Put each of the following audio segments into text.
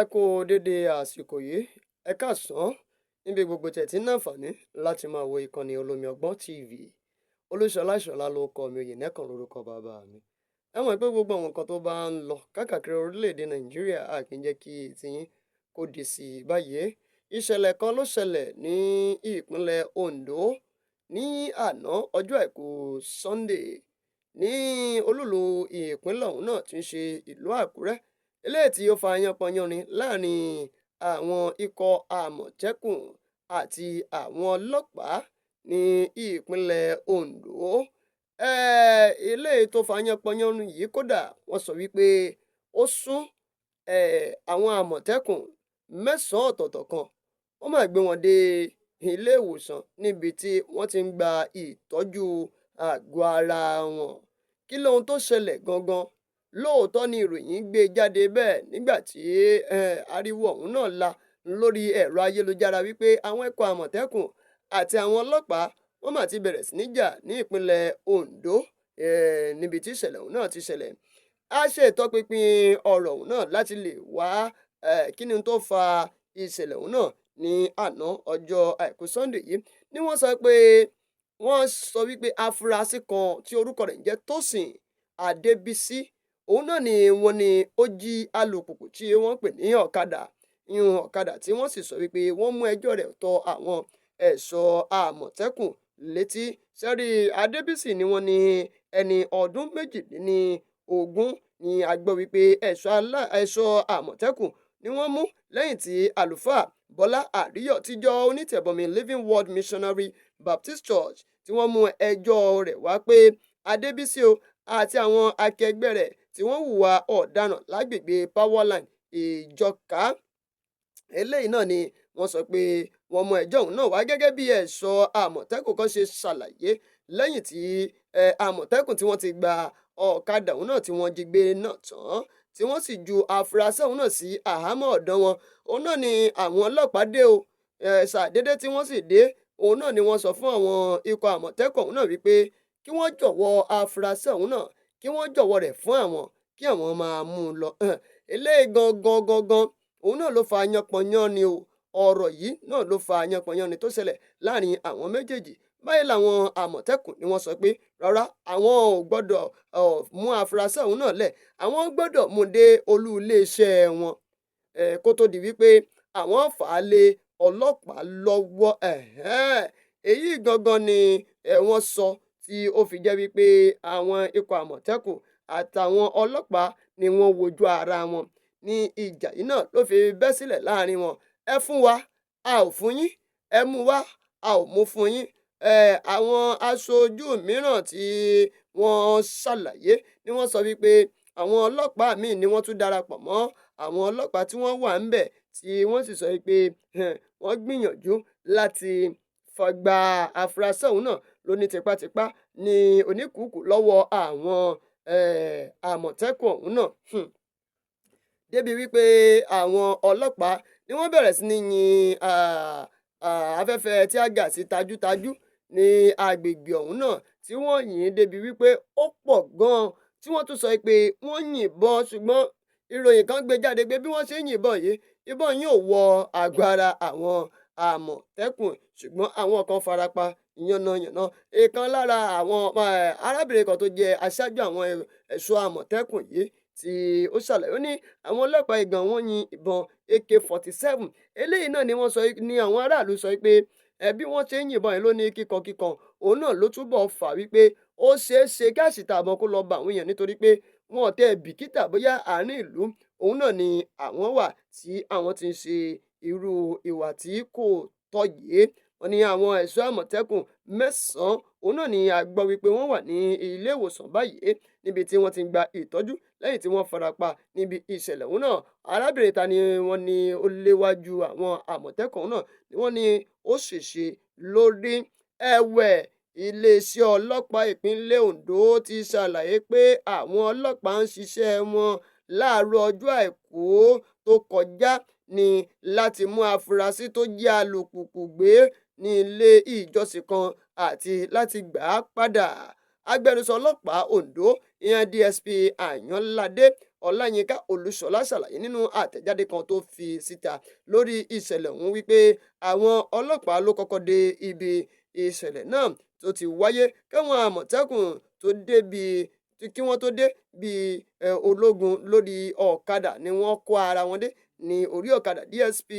Ẹ kú dédé àsìkò yìí, ẹ káàsán níbi gbogbo tẹ́ tí ń láǹfààní láti máa wo ìkànnì Olómi Ọgbọ́n TV. Olúṣọlá Ìṣọ̀lá lorúkọ mi, Oyènẹ́kan lorúkọ bàbá mi. Ẹ mọ̀ pé gbogbo àwọn nǹkan tó bá ń lọ káàkiri orílẹ̀-èdè Nàìjíríà a kì í jẹ́ kí tiyín kó di sí i báyìí. Ìṣẹ̀lẹ̀ kan ló ṣẹlẹ̀ ní ìpínlẹ̀ Ondo ní àná ọjọ́ àìkú Sunday ní olúùlú ìpínlẹ̀ ọ̀hún náà tí ń ṣe ìlú Àkúrẹ́, eléyìí tí ó fa yanpanyanrin láàrin àwọn ikọ̀ Àmọ̀tẹ́kùn àti àwọn ọlọ́pàá ní ìpínlẹ̀ Ondo. Eléyìí tó fa yanpanyanrin yìí kódà wọ́n sọ wípé ó sún àwọn Àmọ̀tẹ́kùn mẹ́sàn-án ọ̀tọ̀ọ̀tọ̀ kan, wọ́n máa gbé wọn dé ilé ìwòsàn níbi tí wọ́n ti ń gba ìtọ́jú àgọ́ ara wọn. Kí lohun tó ṣẹlẹ̀ gangan? Lóòótọ́ ni ìròyìn gbé jáde bẹ́ẹ̀ nígbà tí ariwo ọ̀hún náà la lórí ẹ̀rọ ayélujára wípé àwọn ikọ̀ Àmọ̀tẹ́kùn àti àwọn ọlọ́pàá wọ́n mà ti bẹ̀rẹ̀ sí ní jà ní ìpínlẹ̀ Ondo, níbi tí ìṣẹ̀lẹ̀ ọ̀hún náà ti ṣẹlẹ̀. A ṣe ìtọpinpin ọ̀rọ̀ ọ̀hún náà láti lè wá kí ni tó fa ìṣẹ̀lẹ̀ ọ̀hún náà ní àná ọjọ́ àìkú Sunday yìí. Ni wọ́n sọ pé wọ́n sọ wípé afurasí kan tí orúkọ rẹ̀ ń jẹ́ Tósìn Adébísí, òun náà ni wọ́n ní ó jí alùpùpù tí wọ́n pè ní ọ̀kadà tí wọ́n sì sọ wípé wọ́n mú ẹjọ́ rẹ̀ tọ àwọn ẹ̀ṣọ́ Àmọ̀tẹ́kùn létí. Ṣẹ́rí Adébísí ni wọ́n ní ẹni ọdún méjìdínlógún ni a gbọ́ wípé ẹ̀ṣọ́ Àmọ̀tẹ́kùn ni wọ́n mú lẹ́yìn tí àlùfáà Bọ́lá Àríyọ̀ tíjọ onítẹ̀bọmi Living Word Missionary Baptist Church tí wọ́n mú ẹjọ́ rẹ̀ wá pé Adébísí o àti àwọn akẹgbẹ́ rẹ̀ tí wọ́n hùwà ọ̀daràn lágbègbè Powerline Ìjọ̀ká. Eléyìí náà ni wọ́n sọ pé wọ́n mú ẹjọ́ ọ̀hún náà wá gẹ́gẹ́ bí ẹ̀ṣọ́ Àmọ̀tẹ́kùn kan ṣe ṣàlàyé lẹ́yìn tí Àmọ̀tẹ́kùn tí wọ́n ti gba ọ̀kadà ọ̀hún náà tí wọ́n jí gbé náà tán, tí wọ́n sì ju afurasí ọ̀hún náà sí àhámọ́ ọ̀dọ̀ wọn. Òun náà ni àwọn ọlọ́pàá dé o, ṣàdédé tí wọ́n sì dé, òun náà ni wọ́n sọ fún àwọn ikọ̀ Àmọ̀tẹ́kùn ọ̀hún náà wípé kí wọ́n jọ̀wọ́ afurasí ọ̀hún náà, kí wọ́n jọ̀wọ́ rẹ̀ fún àwọn, kí àwọn máa mú un lọ. Eléyìí gangan òun náà ló fa yanpanyanrin o. Ọ̀rọ̀ yìí náà ló fa yanpanyanrin tó ṣẹlẹ̀ láàrin àwọn méjèèjì. Báyìí làwọn Àmọ̀tẹ́kùn ni wọ́n sọ pé rárá, àwọn ò gbọdọ̀ mú afurasí ọ̀hún náà lẹ̀, àwọn gbọdọ̀ mú dé olú iléeṣẹ́ wọn kó tó di wípé àwọn fà á lé ọlọ́pàá lọ́wọ́. Èyí gangan ni wọ́n sọ tí ó fi jẹ́ wípé àwọn ikọ̀ Àmọ̀tẹ́kùn àtàwọn ọlọ́pàá ni wọ́n wojú ara wọn ní ìjà yìí náà ló fi bẹ́ sílẹ̀ láàrin wọn. Ẹ fún wa, a ò fún yín, ẹ mú wá, a ò mú fún yín. Àwọn aṣojú mìíràn tí wọ́n ṣàlàyé ni wọ́n sọ wípé àwọn ọlọ́pàá míì ni wọ́n tún darapọ̀ mọ́ àwọn ọlọ́pàá tí wọ́n wà ńbẹ̀, tí wọ́n sì sọ wípé wọ́n gbìyànjú láti gba afurasí ọ̀hún náà lóní tipátipá ní oníkùúkù lọ́wọ́ àwọn Àmọ̀tẹ́kùn ọ̀hún náà. Débi wípé àwọn ọlọ́pàá ni wọ́n bẹ̀rẹ̀ sí ní yin afẹ́fẹ́ tear gas tajútajú ní agbègbè ọ̀hún náà, tí wọ́n yìn débi wípé ó pọ̀ gan-an, tí wọ́n tún sọ pé wọ́n yìnbọn, ṣùgbọ́n ìròyìn kan gbé jáde pé bí wọ́n ṣe ń yìnbọn yìí, ìbọn yìí ò wọ àgọ́ ara àwọn Àmọ̀tẹ́kùn, ṣùgbọ́n àwọn kan farapa yánnayànna. Ìkan lára àwọn arábìnrin kan tó jẹ́ aṣáájú àwọn ẹ̀ṣọ́ Àmọ̀tẹ́kùn yìí tí ó ṣàlàyé, ó ní àwọn ọlọ́pàá igan wọ́n yin ìbọn AK-47. Eléyìí náà ni wọ́n sọ ní àwọn aráàlú sọ pé bí wọ́n ṣe ń yìnbọn yìí ló ní kíkankíkan, òun náà ló túbọ̀ fà wípé ó ṣeé ṣe kí àṣìta ìbọn kó lọ bá àwọn èèyàn nítorí pé wọn ò tẹ bìkítà bóyá àárín ìlú òun náà ni àwọn wà tí àwọn ti ń ṣe irú ìwà tí kò tọ́ yìí. Wọ́n ní àwọn ẹ̀ṣọ́ Àmọ̀tẹ́kùn mẹ́sàn-án òun náà ni a gbọ́ wípé wọ́n wà ní ilé ìwòsàn báyìí níbi tí wọ́n ti ń gba ìtọ́jú lẹ́yìn tí wọ́n farapa níbi ìṣẹ̀lẹ̀ ọ̀hún náà. Arábìnrin ta ni wọ́n ní ó léwájú àwọn Àmọ̀tẹ́kùn náà ni wọ́n ní ó ṣèṣe lórí. Ẹ̀wẹ̀, iléeṣẹ́ ọlọ́pàá ìpínlẹ̀ Ondo ti ṣàlàyé pé àwọn ọlọ́pàá ń ṣiṣẹ́ wọn láàárọ̀ ọjọ́ àìkú tó kọjá ní láti mú afurasí tó jí alùpùpù gbé ní ilé ìjọsìn kan àti láti gbà á padà. Agbẹnusọ ọlọ́pàá Ondo ìyẹn DSP Àyànládé Ọláyínká Olúṣọlá ṣàlàyé nínú àtẹ̀jáde kan tó fi síta lórí ìṣẹ̀lẹ̀ ọ̀hún wípé àwọn ọlọ́pàá ló kọ́kọ́ dé ibi ìṣẹ̀lẹ̀ náà tó ti wáyé káwọn Àmọ̀tẹ́kùn tó dé kí wọ́n tó dé bíi ológun lórí ọ̀kadà ni wọ́n kó ara wọn dé ní orí ọ̀kadà. DSP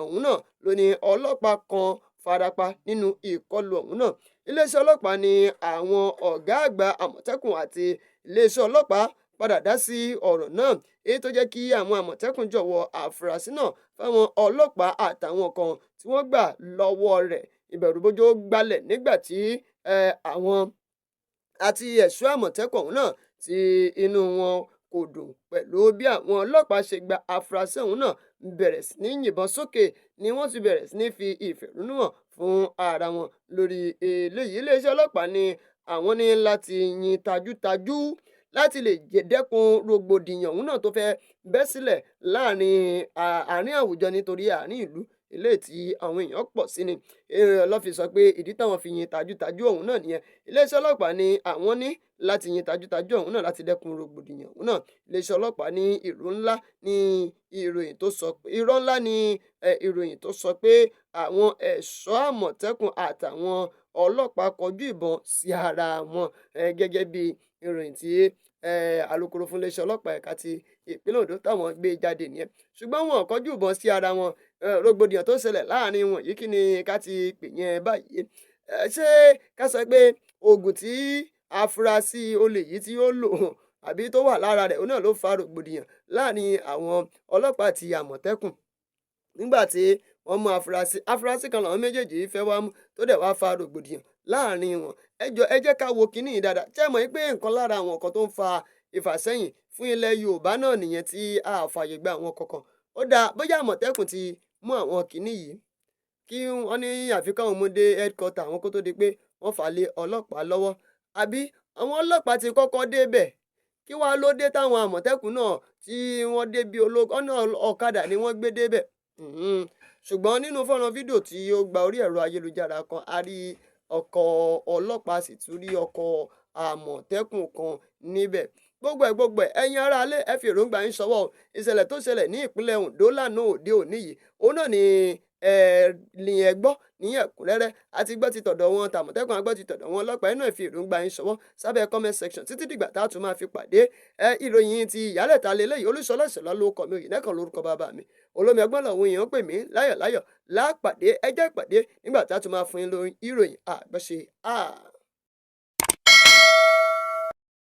ọ̀hún náà ló ní ọlọ́pàá kan farapa nínú ìkọlù ọ̀hún náà. Iléeṣẹ́ ọlọ́pàá ní àwọn ọ̀gá àgbà Àmọ̀tẹ́kùn àti iléeṣẹ́ ọlọ́pàá padà dá sí ọ̀rọ̀ náà, èyí tó jẹ́ kí àwọn Àmọ̀tẹ́kùn jọ̀wọ́ àfúrásì náà fáwọn ọlọ́pàá àtàwọn kan tí wọ́n gbà lọ́wọ́ rẹ̀. Ìbẹ̀rùbojo gbalẹ̀ nígbà tí àwọn àti ẹ̀ṣọ́ Àmọ̀tẹ́kùn ọ̀hún náà tí inú wọn kò dùn pẹ̀lú bí àwọn ọlọ́pàá ṣe gba àfúrásì ọ̀hún náà bẹ̀rẹ̀ sí ní yìnbọn sókè ni wọ́n sì bẹ̀rẹ̀ sí ní fi ìfẹ̀hónúhàn fún ara wọn lórí eléyìí. Iléeṣẹ́ ọlọ́pàá ní àwọn ní láti yin tajútajú láti lè dẹ́kun rògbòdìyàn ọ̀hún náà tó fẹ́ bẹ́ sílẹ̀ àárín àwùjọ nítorí àárín ìlú eléyìí tí àwọn èèyàn pọ̀ sí ni. Ló fi sọ pé ìdí táwọn fi yin tajútajú ọ̀hún náà nìyẹn. Iléeṣẹ́ ọlọ́pàá ní àwọn ní láti yin tajútajú ọ̀hún náà láti dẹ́kun rògbòdìyàn ọ̀hún náà. Iléeṣẹ́ ọlọ́pàá ní irọ́ ńlá ni ìròyìn tó sọ pé àwọn ẹ̀ṣọ́ Àmọ̀tẹ́kùn àtàwọn ọlọ́pàá kọjú ìbọn sí ara wọn, gẹ́gẹ́ bí ìròyìn tí alukoro fún iléeṣẹ́ ọlọ́pàá ẹ̀ka ti ìpínlẹ̀ Ondo táwọn gbé jáde nìyẹn. Ṣùgbọ́n wọn ò kọjú ìbọn sí ara wọn. Rògbòdìyàn tó ṣẹlẹ̀ láàrin wọn yìí kí ni ká ti pè yẹn báyìí? Ṣé ká sọ pé oògùn tí afurasí olè yìí tí ó lò àbí tó wà lára rẹ̀ òun náà ló fa rògbòdìyàn láàrin àwọn ọlọ́pàá àti Àmọ̀tẹ́kùn nígbà tí wọ́n mú afurasí kan làwọn méjèèjì fẹ́ wá mú tó dẹ̀ wá fa rògbòdìyàn láàrin wọn. Ẹ jẹ́ ká wo kinní yìí dáadáa. Ṣé ẹ mọ̀ pé nǹkan lára àwọn nǹkan tó ń fa ìfàsẹ́yìn fún ilẹ̀ Yorùbá náà nìyẹn tí a fààyè gba àwọn kankan. Ó dáa bóyá Àmọ̀tẹ́kùn ti mú àwọn kinní yìí kí wọ́n ní àfi káwọn mú dé headquarter àwọn kó tó di pé wọ́n fà á lé ọlọ́pàá lọ́wọ́, àbí àwọn ọlọ́pàá ti kọ́kọ́ débẹ̀ kí wàá ló dé táwọn Àmọ̀tẹ́kùn náà tí wọ́n dé bí ọ̀nà ọ̀kadà ni wọ́n gbé débẹ̀. Ṣùgbọ́n nínú fọ́nrán fídíò tí ó gba orí ẹ̀rọ ayélujára kan, a rí ọkọ̀ ọlọ́pàá sì tún rí ọkọ̀ Àmọ̀tẹ́kùn kan níbẹ̀. Gbogbo ẹ̀ ẹ̀yin aráalé ẹ fi èròǹgbà yín ṣọwọ́. Ìṣẹ̀lẹ̀ tó ṣẹlẹ̀ ní ìpínlẹ̀ Ondo lánàá òde òní yìí, òun náà ni ẹ gbọ́ ní ẹ̀kúnrẹ́rẹ́. A ti gbọ́ ti tọ̀dọ̀ wọn tàmọ̀tẹ́kùn, a gbọ́ ti tọ̀dọ̀ wọn ọlọ́pàá. Ẹ náà fi èròǹgbà yín ṣọwọ́ sábẹ́ comment section títí dìgbà tá a tún máa fi pàdé. Ìròyìn ti ìyálẹ̀ta leléyìí. Olúṣọlá Ìṣọ̀lá lórúkọ mi, Oyènẹ́kan lórúkọ bàbá mi. Olómi ọgbọ́n làwọn èèyàn pè mí láyọ̀ láyọ̀ lápàdé. Ẹ jẹ́ ìpàdé nígbà tá a tún máa fún yín lórí ìròyìn àgbọ́ṣe.